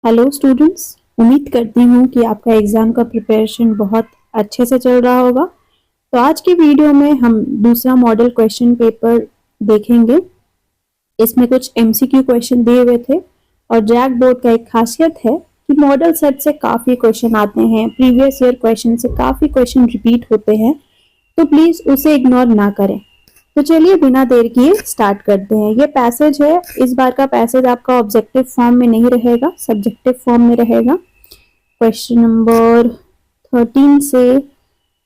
Hello students. उम्मीद करती हूँ कि आपका एग्जाम का प्रिपरेशन बहुत अच्छे से चल रहा होगा। तो आज की वीडियो में हम दूसरा मॉडल क्वेश्चन पेपर देखेंगे। इसमें कुछ एमसीक्यू क्वेश्चन दिए हुए थे और जैक बोर्ड का एक खासियत है कि मॉडल सेट से काफी क्वेश्चन आते हैं, प्रीवियस ईयर क्वेश्चन से काफी क्वेश्चन रिपीट होते हैं, तो प्लीज उसे इग्नोर ना करें। तो चलिए बिना देर किए स्टार्ट करते हैं। ये पैसेज है, इस बार का पैसेज आपका ऑब्जेक्टिव फॉर्म में नहीं रहेगा, सब्जेक्टिव फॉर्म में रहेगा। क्वेश्चन नंबर 13 से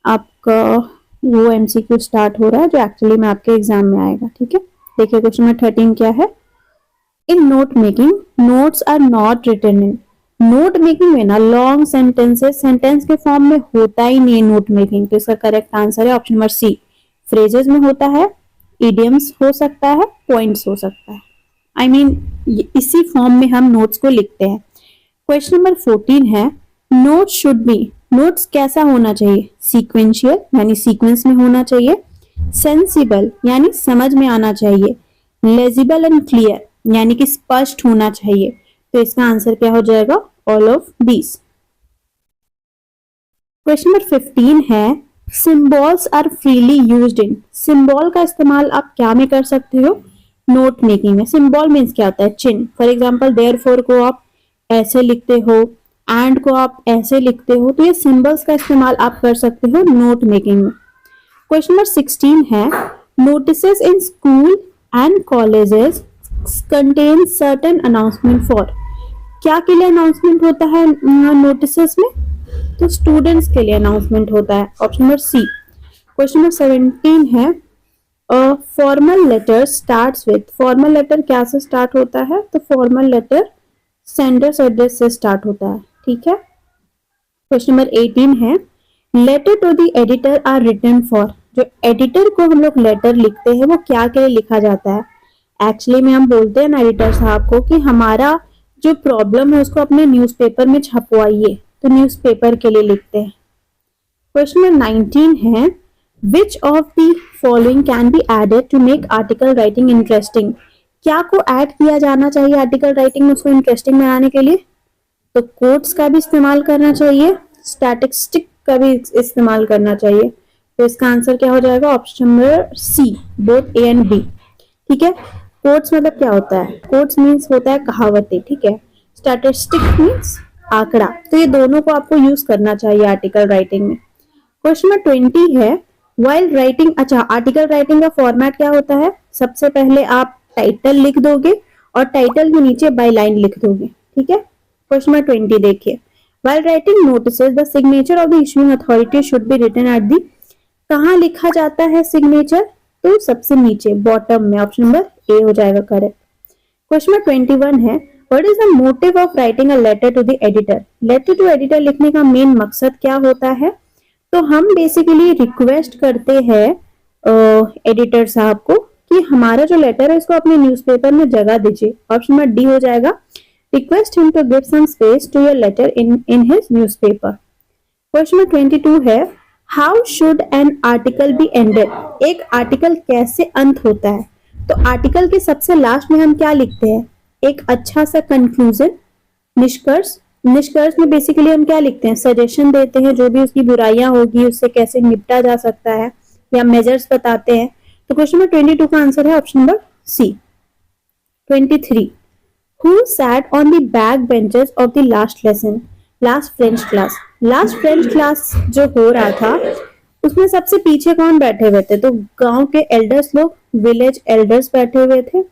आपका वो एमसीक्यू स्टार्ट हो रहा है जो एक्चुअली में आपके एग्जाम में आएगा। ठीक है, देखिए क्वेश्चन नंबर 13 क्या है। In note making, notes are not written in. Note making में ना लॉन्ग सेंटेंसेस सेंटेंस के फॉर्म में होता ही नहीं है नोट मेकिंग। तो इसका करेक्ट आंसर है ऑप्शन नंबर सी, फ्रेजेस में होता है, इडियम्स हो सकता है, पॉइंट्स हो सकता है। आई मीन इसी फॉर्म में हम नोट्स को लिखते हैं। क्वेश्चन नंबर 14 है, नोट्स शुड बी। नोट्स कैसा होना चाहिए? सीक्वेंशियल यानी सीक्वेंस में होना चाहिए, सेंसिबल यानी समझ में आना चाहिए, लेजिबल एंड क्लियर यानी कि स्पष्ट होना चाहिए। तो इसका आंसर क्या हो जाएगा? All of these. Question number 15 है, symbols are freely used in. Symbol का इस्तेमाल आप क्या में कर सकते हो? नोट मेकिंग में। सिंबल मीन्स क्या होता है? चिन्ह। फॉर एग्जांपल देयरफॉर को आप ऐसे लिखते हो, एंड को आप ऐसे लिखते हो, तो ये सिंबल्स का इस्तेमाल आप कर सकते हो नोट मेकिंग में। क्वेश्चन नंबर 16 है, notices in school and colleges contain certain announcement for. क्या के लिए अनाउंसमेंट होता है नोटिसेस में? तो स्टूडेंट्स के लिए अनाउंसमेंट होता है, option number C. Question number 17 है, formal letter starts with. Formal letter क्या से स्टार्ट होता है? तो फॉर्मल लेटर सेंडर्स एड्रेस से स्टार्ट होता है। ठीक है। क्वेश्चन नंबर 18 है, letter to the editor are written for. जो एडिटर को हम लोग लेटर लिखते हैं वो क्या के लिए लिखा जाता है? एक्चुअली में हम बोलते हैं ना एडिटर साहब को कि हमारा जो प्रॉब्लम है उसको अपने न्यूज़पेपर में छपवाइए, तो न्यूज़पेपर के लिए लिखते हैं। क्वेश्चन नंबर 19 है, which of the following can be added to make article writing interesting. क्या को ऐड किया जाना चाहिए आर्टिकल राइटिंग में उसको इंटरेस्टिंग बनाने के लिए? तो कोट्स का भी इस्तेमाल करना चाहिए, स्टैटिस्टिक का भी इस्तेमाल करना चाहिए। तो इसका आंसर क्या हो जाएगा? Option number C, both A and B. ठीक है। कोट्स मतलब क्या होता है? कोट्स मीन्स होता है कहावतें। ठीक है। स्टैटिस्टिक मीन्स आंकड़ा। तो ये दोनों को आपको यूज करना चाहिए आर्टिकल राइटिंग में। क्वेश्चन नंबर 20 है, वाइल राइटिंग। अच्छा, आर्टिकल राइटिंग का फॉर्मेट क्या होता है? सबसे पहले आप टाइटल लिख दोगे और टाइटल के नीचे बाय लाइन लिख दोगे। ठीक है। क्वेश्चन नंबर 20 देखिए, while writing notices the signature of the issuing authority should be written at the. कहाँ लिखा जाता है सिग्नेचर? तो सबसे नीचे बॉटम में, ऑप्शन नंबर ए हो जाएगा करेक्ट। क्वेश्चन नंबर 21 है, what is the motive of writing a letter to the editor. Letter to editor लिखने का मेन मकसद क्या होता है? तो हम बेसिकली रिक्वेस्ट करते हैं एडिटर साहब को कि हमारा जो लेटर है इसको अपने न्यूज़पेपर में जगह दीजिए। ऑप्शन नंबर डी हो जाएगा, request him to give some space to your letter in his newspaper. Question number 22 है, how should an article be ended. एक आर्टिकल कैसे अंत होता है? तो आर्टिकल के सबसे लास्ट में हम क्या लिखते हैं? एक अच्छा सा कंक्लूजन, निष्कर्ष। निष्कर्ष में बेसिकली हम क्या लिखते हैं? सजेशन देते हैं, जो भी उसकी बुराइयां होगी उससे कैसे निपटा जा सकता है, या मेजर्स बताते हैं। तो क्वेश्चन नंबर 22 का आंसर है option number C. 23, who sat on the back benches of the last lesson. Last French class. Last French class जो हो रहा था उसमें सबसे पीछे कौन बैठे हुए थे? तो गांव के एल्डर्स लोग, विलेज एल्डर्स बैठे हुए थे।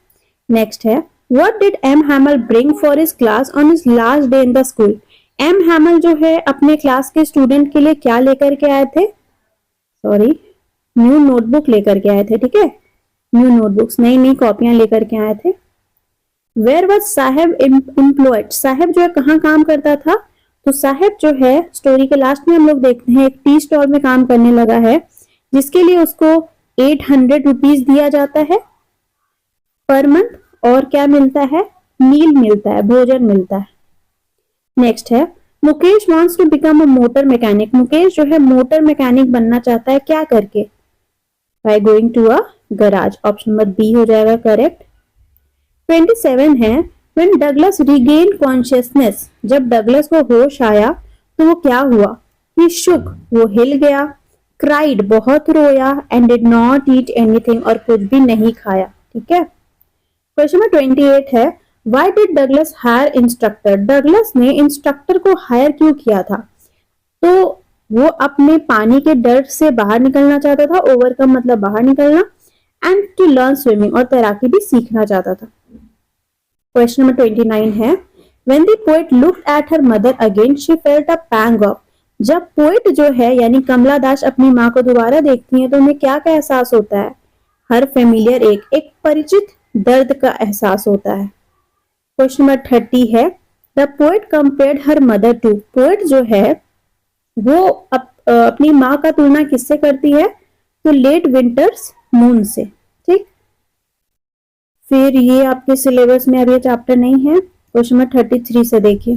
नेक्स्ट है, What did M. Hamel bring for his class on his last day in the school? M. Hamel जो है अपने क्लास के स्टूडेंट के लिए क्या लेकर के आए थे? सॉरी, न्यू नोटबुक लेकर के आए थे। ठीक है, न्यू नोटबुक्स, नई नई कॉपियां लेकर के आए थे। Where was Saheb employed? साहेब जो है कहाँ काम करता था? तो साहेब जो है स्टोरी के लास्ट में हम लोग देखते हैं एक टी स्टॉल में काम करने लगा है, जिसके लिए उसको 800 रुपीज दिया जाता है पर मंथ। और क्या मिलता है? मील मिलता है, भोजन मिलता है। नेक्स्ट है, Mukesh wants to become a motor mechanic. Mukesh जो है मोटर मैकेनिक बनना चाहता है, क्या करके? By going to a garage. Option number B हो जाएगा करेक्ट। 27 है, When Douglas regained consciousness, जब डगलस को होश आया तो वो क्या हुआ? He shook, वो हिल गया, cried, बहुत रोया, and did not eat anything, और कुछ भी नहीं खाया. ठीक है. क्वेश्चन नंबर 28 है, Why did Douglas hire instructor? Douglas ने इंस्ट्रक्टर को हायर क्यों किया था? तो वो अपने पानी के डर से बाहर निकलना चाहता था, ओवरकम मतलब बाहर निकलना, एंड टू लर्न स्विमिंग, और तैराकी भी सीखना चाहता था. क्वेश्चन नंबर 29 है, When the poet looked at her mother again, she felt a pang of. जब पोइट जो है यानी कमला दास अपनी माँ को दोबारा देखती है तो उन्हें क्या का एहसास होता है? हर फेमिलियर एक परिचित दर्द का एहसास होता है. क्वेश्चन नंबर 30 है, the poet compared her mother to. Poet जो है वो अपनी माँ का तुलना किससे करती है? तो लेट विंटर्स मून से. ठीक, फिर ये आपके सिलेबस में अब ये चैप्टर नहीं है. क्वेश्चन नंबर 33 से देखिए.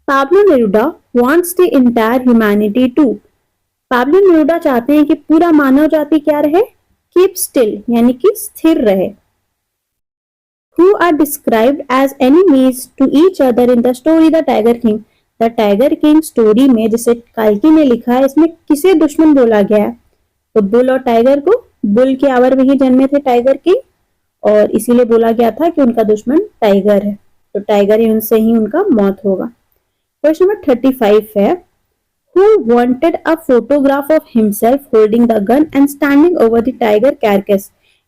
Pablo Neruda wants the entire humanity to. Pablo Neruda चाहते हैं कि पूरा मानव जाति क्या रहे? कीप स्टिल, यानी कि स्थिर रहे. Who are described as enemies to each other in the story The Tiger King. The Tiger King story में जिसे काल्की ने लिखा है, इसमें किसे दुश्मन बोला गया है? तो बुल और टाइगर को. बुल के आवर में ही जन्मे थे टाइगर किंग, और इसीलिए बोला गया था कि उनका दुश्मन टाइगर है, तो टाइगर ही उनसे ही उनका मौत होगा. क्वेश्चन नंबर 35 है, Who wanted a photograph of himself holding the gun and standing over the tiger carcass.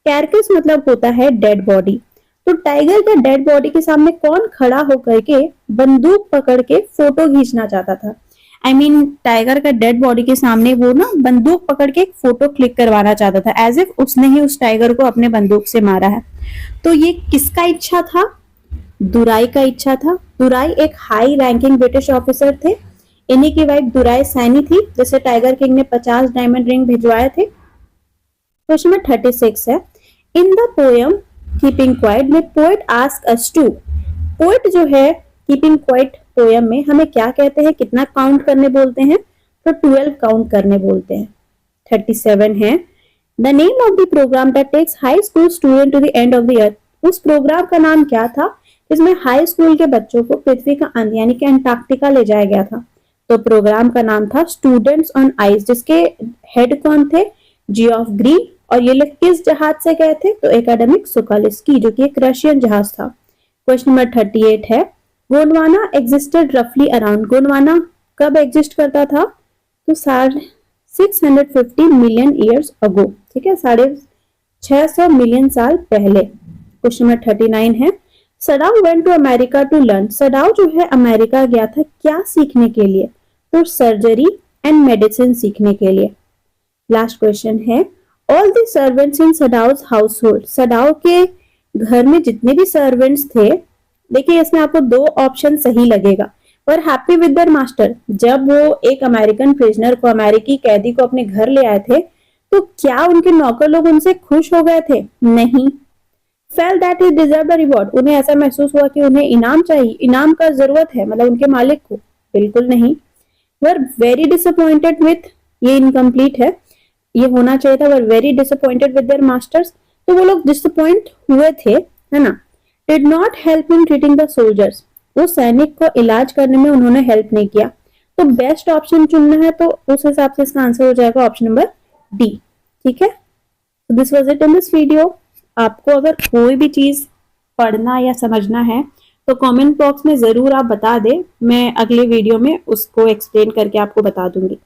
Carcass मतलब होता है डेड बॉडी. तो टाइगर के डेड बॉडी के सामने कौन खड़ा होकर के बंदूक पकड़ के फोटो खींचना चाहता था? टाइगर का डेड बॉडी के सामने वो ना बंदूक पकड़ के एक फोटो क्लिक करवाना चाहता था, एज इफ उसने ही उस टाइगर को अपने बंदूक से मारा है. तो ये किसका इच्छा था? दुराई का इच्छा था. दुराई एक हाई रैंकिंग ब्रिटिश ऑफिसर थे. इन्हीं की वाइफ दुराई सैनी थी, जिसे टाइगर किंग ने 50 डायमंड रिंग भिजवाए थे. क्वेश्चन नंबर 36 है, in the poem keeping quiet में poet ask us to. Poet जो है कीपिंग क्वाइट पोएम में हमें क्या कहते हैं? कितना काउंट करने बोलते हैं? तो 12 काउंट करने बोलते हैं. 37 है, the name of the programme that takes high school student to the end of the earth. उस प्रोग्राम का नाम क्या था जिसमें हाई स्कूल के बच्चों को पृथ्वी का अंत यानी कि अंटार्कटिका ले जाया गया था? तो प्रोग्राम का नाम था स्टूडेंट्स ऑन आइस, जिसके हेड कौन थे? Geoff green. और ये लोग किस जहाज से गए थे? तो एकेडमिक सुकालिस्की, जो कि एक रशियन जहाज था. क्वेश्चन नंबर 38 है, गोंडवाना एग्जिस्टेड रफली अराउंड. गोंडवाना कब एग्जिस्ट करता था? तो 650 मिलियन ईयर्स अगो. ठीक है, 650 मिलियन साल पहले. क्वेश्चन नंबर 39 है, Sadao went to America to learn. Sadao जो है अमेरिका गया था क्या सीखने के लिए? तो सर्जरी एंड मेडिसिन सीखने के लिए. लास्ट क्वेश्चन है, all the servants in Sadao's house hold. Sadao के घर में जितने भी सर्वेंट्स थे, देखिए इसमें आपको 2 ऑप्शन सही लगेगा. पर हैप्पी विद देयर मास्टर. जब वो एक अमेरिकन प्रिजनर को, अमेरिकी कैदी को अपने घर ले आए थे, तो क्या उनके नौकर लोग उनसे खुश हो गए थे? नहीं. Fail that he deserve the reward. उन्हें ऐसा महसूस हुआ कि उन्हें इनाम चाहिए, इनाम का जरूरत है, मतलब उनके मालिक को? बिल्कुल नहीं. वर वेरी डिसअपॉइंटेड विथ, ये इनकम्प्लीट है, ये होना चाहिए था were very disappointed with their masters. तो वो लोग डिसअपॉइंट हुए थे, है ना. Did not help in treating the soldiers. वो सैनिक को इलाज करने में उन्होंने हेल्प नहीं किया. तो बेस्ट ऑप्शन चुनना है, तो उस हिसाब से इसका आंसर हो जाएगा ऑप्शन नंबर डी. ठीक है, this was it in this video. आपको अगर कोई भी चीज पढ़ना या समझना है तो कमेंट बॉक्स में जरूर आप बता दें, मैं अगले वीडियो में उसको एक्सप्लेन करके आपको बता दूंगी.